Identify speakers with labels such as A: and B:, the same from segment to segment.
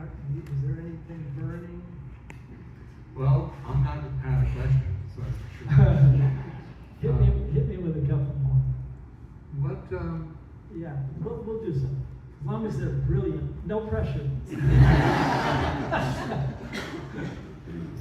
A: Is there anything burning?
B: Well, I'm not out of questions, so
A: hit me with a couple more.
B: What,
A: Yeah, we'll do some. As long as they're brilliant, no pressure.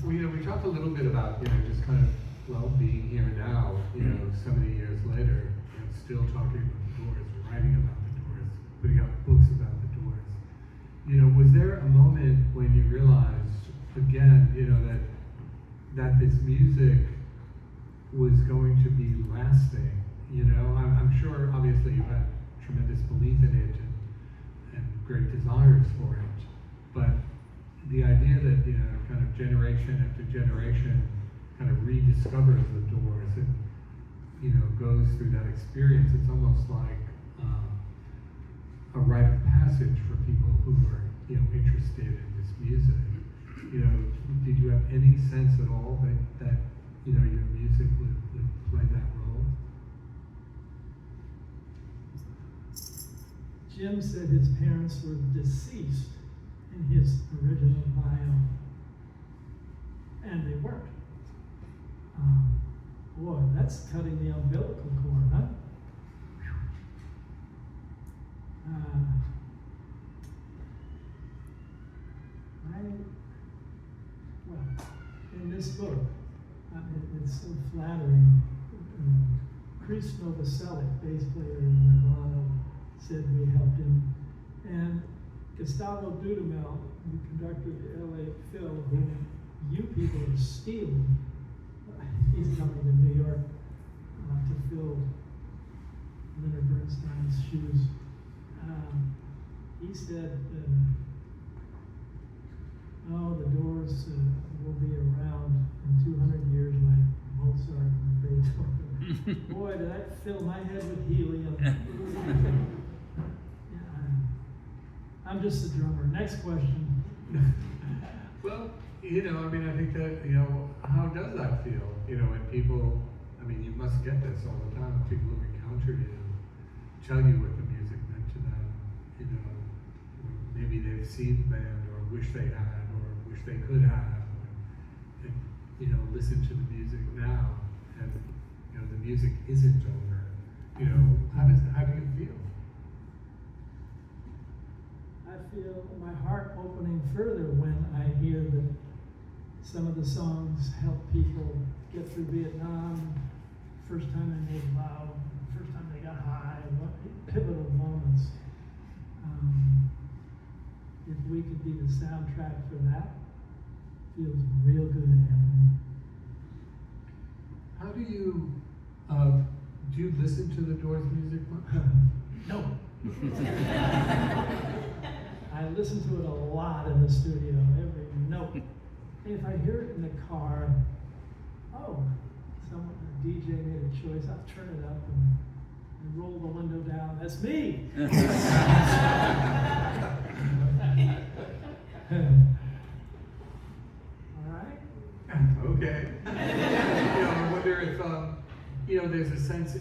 B: well, we talked a little bit about, just kind of, well, being here now, so many years later, still talking about the Doors, writing about the Doors, putting out books about the Doors. Was there a moment when you realized, again, that this music was going to be lasting? I'm sure, obviously, you had tremendous belief in it and great desires for it, but the idea that, kind of generation after generation kind of rediscovers the Doors and, goes through that experience, it's almost like a rite of passage for people who are, interested in this music. Did you have any sense at all that your music would play that role?
A: Jim said his parents were deceased in his original bio, and they weren't. Boy, that's cutting the umbilical cord, huh? In this book, it's so flattering. Chris Novoselic, bass player in Nirvana, said we helped him. And Gustavo Dudamel, who conducted the LA Phil, whom you people are stealing, he's coming to New York to fill Leonard Bernstein's shoes. He said, the Doors will be around in 200 years like Mozart and Beethoven. Boy, did that fill my head with helium. I'm just a drummer. Next question.
B: Well, I think that, how does that feel? When people, you must get this all the time, people who encounter you tell you what the music meant to them, maybe they've seen the band or wish they had or wish they could have, and listen to the music now, and, the music isn't over. How do you feel?
A: I feel my heart opening further when I hear that some of the songs help people get through Vietnam, first time they made love, first time they got high, what pivotal moments. If we could be the soundtrack for that, feels real good, Anthony.
B: How do you listen to the Doors music much?
A: No. I listen to it a lot in the studio, every note. If I hear it in the car, a DJ made a choice, I'll turn it up and roll the window down. That's me! All right?
B: Okay. I wonder if, there's a sense,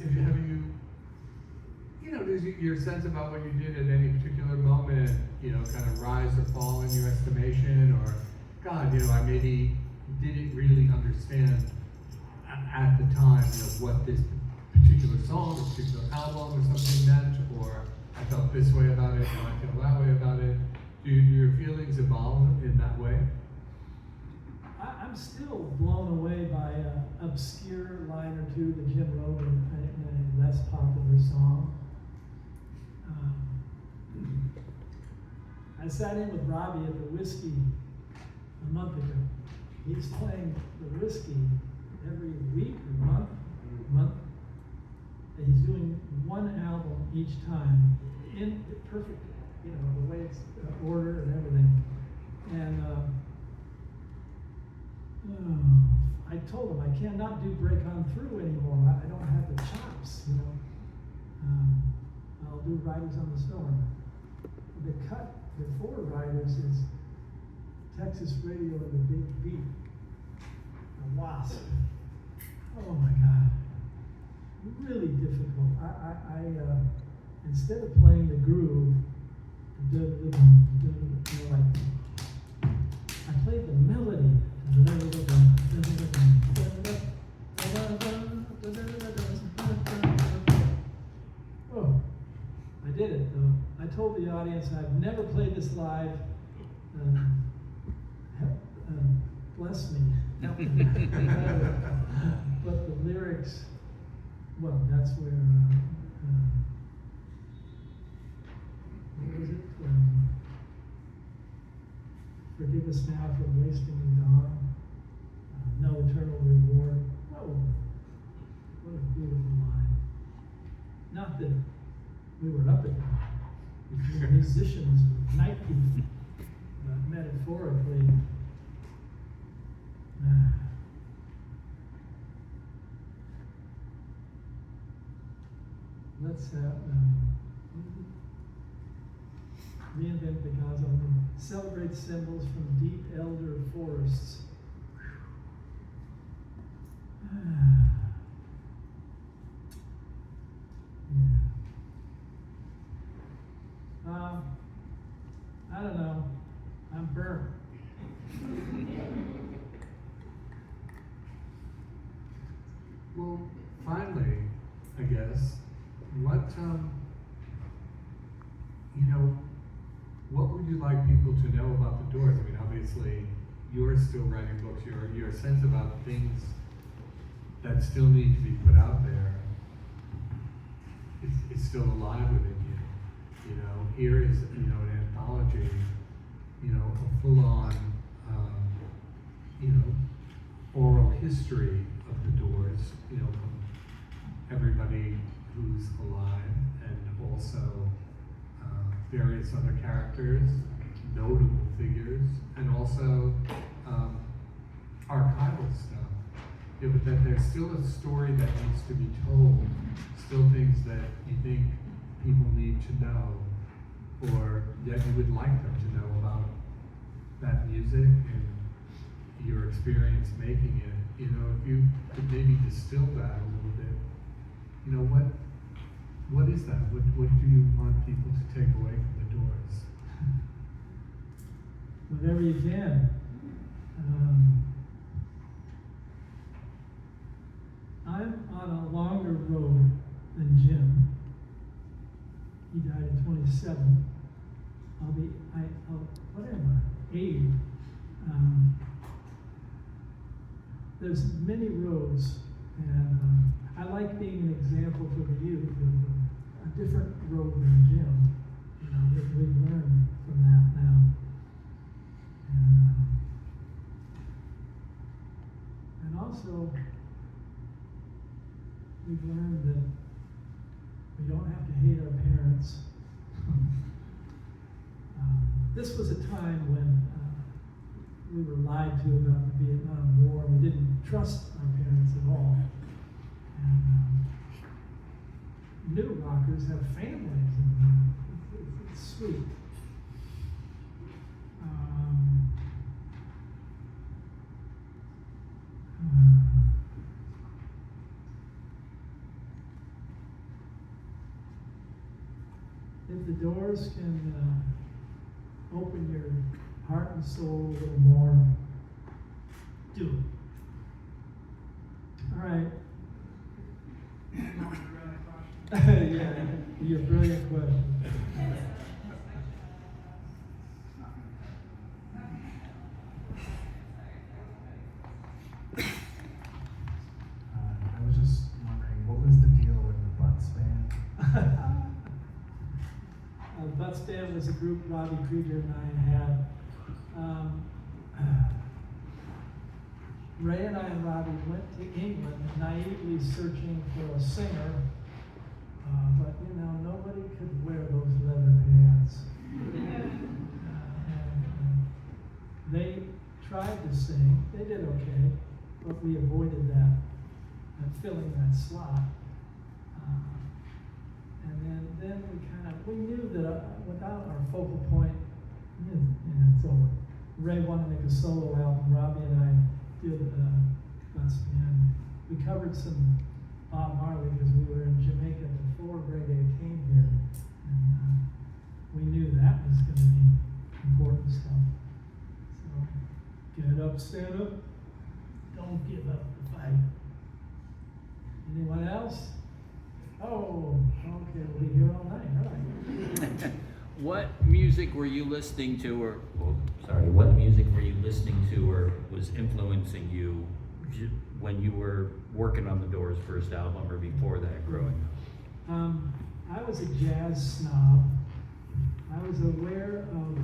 B: does your sense about what you did at any particular moment, kind of rise or fall in your estimation, or, God, I maybe didn't really understand at the time, what this particular song, or particular album or something meant, or I felt this way about it, now I feel that way about it. Do your feelings evolve in that way?
A: I'm still blown away by an obscure line or two that Jim wrote in a less popular song. I sat in with Robbie at the Whiskey a month ago. He's playing the Whiskey every week or month. And he's doing one album each time in perfect, the way it's ordered and everything. And I told him I cannot do Break On Through anymore. I don't have the chops, I'll do Riders on the Storm. The cut before Riders is Texas Radio and the Big Beat. The Wasp. Oh my God. Really difficult. I instead of playing the groove, like did it though. I told the audience I've never played this live. Bless me. Help me. But the lyrics, well, that's where, what was it? Forgive us now for wasting the dawn. No eternal reward. Whoa, what a beautiful line. Not that we were up at night. We were musicians, night people, but metaphorically. Let's reinvent the gospel. Celebrate symbols from deep elder forests. I don't know. I'm burnt.
B: Well, finally, I guess, what would you like people to know about the Doors? I mean, obviously, you're still writing books. Your sense about things that still need to be put out there is still alive within you. You know, here is an anthology. A full-on oral history of the Doors. From everybody who's alive, and also various other characters, notable figures, and also archival stuff. Yeah, but that there's still a story that needs to be told, still things that you think people need to know, or that you would like them to know about that music and your experience making it. If you could maybe distill that a little bit, what is that? What do you want people to take away from the Doors?
A: Whatever you can. I'm on a longer road than Jim. He died at 27. What am I? 80. There's many roads, and I like being an example for the youth of a different road than Jim. We've learned from that now. And also, we've learned that we don't have to hate our parents. This was a time when we were lied to about the Vietnam War. We didn't trust our parents at all. And new rockers have families, and it's sweet. If the Doors can open your heart and soul a little more, do it. All right. Yeah, your brilliant question.
C: I was just wondering, what was the deal with the Butts band?
A: Butts Band was a group Robbie Krieger and I had. Ray and I and Robbie went to England naively searching for a singer, but nobody could wear those leather pants. They tried to sing, they did okay, but we avoided that filling that slot. And then we knew that without our focal point, it's over. Ray wanted to make a solo album. Robbie and I did Butts Band. We covered some Bob Marley because we were in Jamaica before reggae came here, and we knew that was going to be important stuff. So, get up, stand up, don't give up the fight. Anyone else? Oh, okay, we'll be here all night. All right.
D: what music were you listening to, what music were you listening to or was influencing you when you were working on the Doors' first album or before that, growing up?
A: I was a jazz snob. I was aware of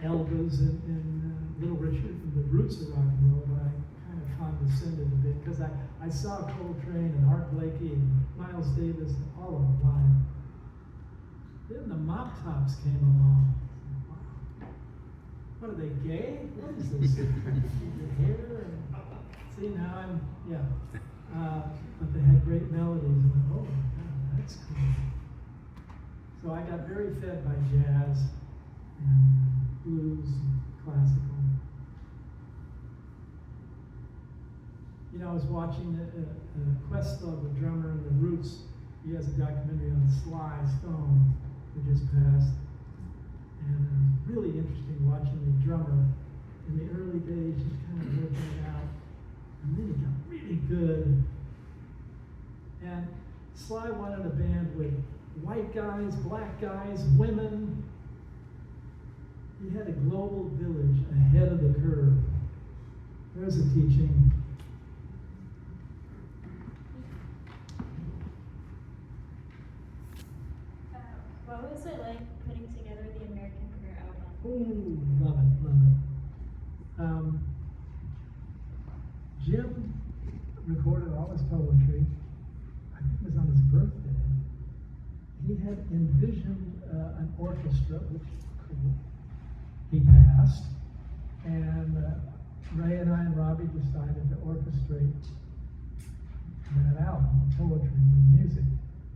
A: Elvis and Little Richard and the roots of rock and roll, but I kind of condescended a bit because I saw Coltrane and Art Blakey and Miles Davis and all of them live. Then the Mop Tops came along. Wow. What are they, gay? What is this? The hair? See, now but they had great melodies, and oh my God, that's cool. So I got very fed by jazz and blues and classical. You know, I was watching Questlove, the drummer in the Roots. He has a documentary on Sly Stone that just passed. And it was really interesting watching the drummer in the early days, just kind of working it out. And then he got really good. And Sly wanted a band with white guys, black guys, women. He had a global village ahead of the curve. There's a teaching.
E: What was it like putting together the American Career album?
A: Ooh, love it, love it. Jim recorded all his poetry. I think it was on his birthday. He had envisioned an orchestra, which was cool. He passed, and Ray and I and Robbie decided to orchestrate that album, poetry and music.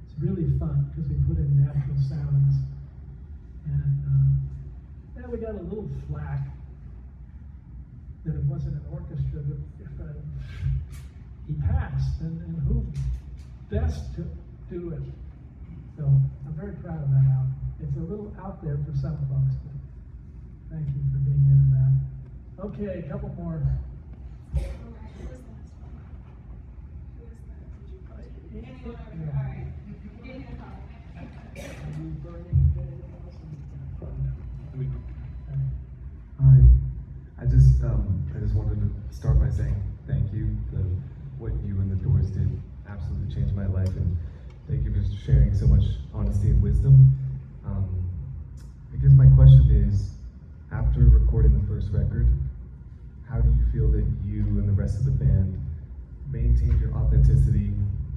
A: It's really fun because we put in natural sounds, and we got a little flack that it wasn't an orchestra, but he passed, and who best to do it? So I'm very proud of that album. It's a little out there for some folks, but thank you for being into that. Okay, a couple more.
E: Who was the last one? Who was the? Anyone over here? All right. You didn't get a call.
C: Hi. I just wanted to start by saying thank you. What you and the Doors did absolutely changed my life, and thank you for sharing so much honesty and wisdom. I guess my question is, after recording the first record, how do you feel that you and the rest of the band maintained your authenticity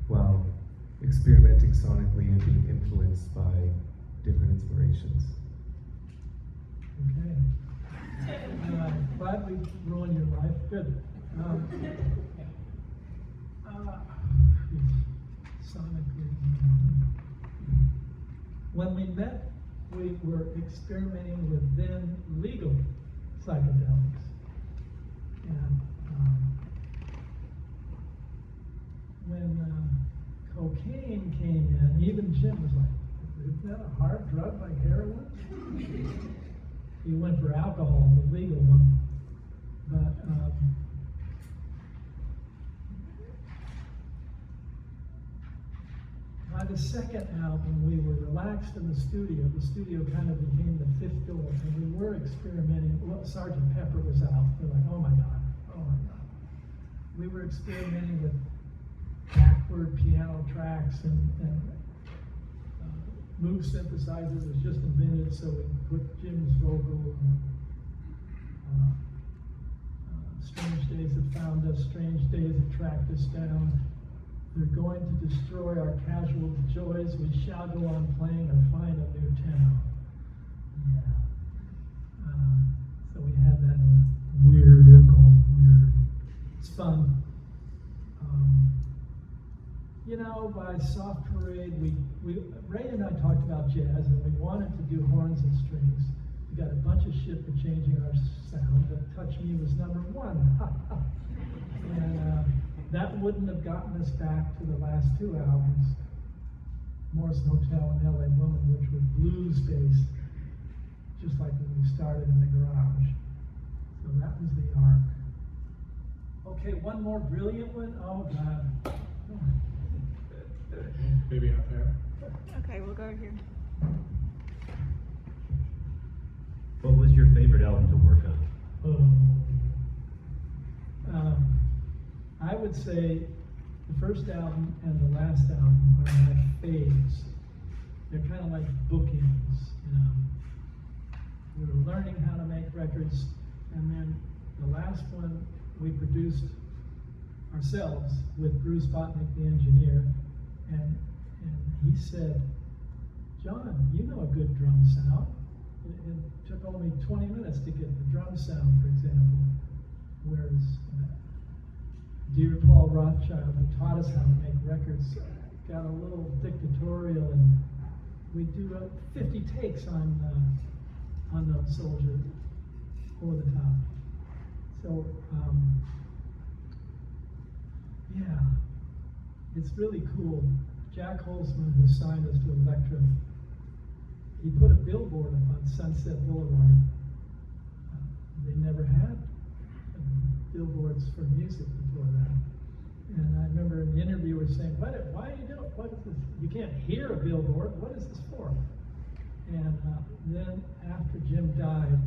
C: while experimenting sonically and being influenced by different inspirations?
A: Okay. Glad we ruined your life. Good. Sonically. When we met, we were experimenting with then legal psychedelics. And when cocaine came in, even Jim was like, isn't that a hard drug like heroin? He went for alcohol, the legal one. But by the second album, we were relaxed in the studio. The studio kind of became the fifth door, and we were experimenting. Well, Sgt. Pepper was out. We're like, oh my God, oh my God. We were experimenting with backward piano tracks and Moog synthesizers was just invented, so we put Jim's vocal. Strange Days Have Found Us, Strange Days Have Tracked Us Down. They're going to destroy our casual joys. We shall go on playing or find a new town. Yeah. So we had that weird echo, weird. It's fun. You know, by Soft Parade, Ray and I talked about jazz, and we wanted to do horns and strings. We got a bunch of shit for changing our sound, but Touch Me was number one. And that wouldn't have gotten us back to the last two albums, Morrison Hotel and LA Woman, which were blues-based, just like when we started in the garage. So that was the arc. Okay, one more brilliant one. Oh, God.
B: Maybe out there.
E: Okay, we'll go here.
F: What was your favorite album to work on?
A: I would say the first album and the last album are my faves. They're kind of like bookends, you know. We were learning how to make records, and then the last one we produced ourselves with Bruce Botnick, the engineer, and he said, "John, you know a good drum sound." It took only 20 minutes to get the drum sound, for example, whereas dear Paul Rothschild, who taught us how to make records, got a little dictatorial, and we do 50 takes on Unknown Soldier over the top. So, yeah, it's really cool. Jack Holzman, who signed us to Elektra, he put a billboard up on Sunset Boulevard. They never had billboards for music before that. And I remember an interviewer saying, why are you doing, what is this? You can't hear a billboard, what is this for? And then after Jim died,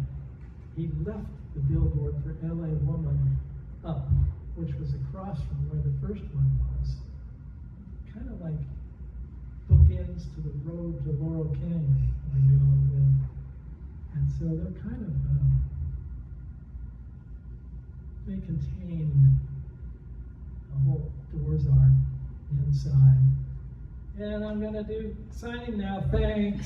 A: he left the billboard for LA Woman up, which was across from where the first one was. Kind of like bookends to the road to Laurel Canyon, where we all live. And so they're kind of, they contain the whole Doors art inside. And I'm gonna do signing now, thanks.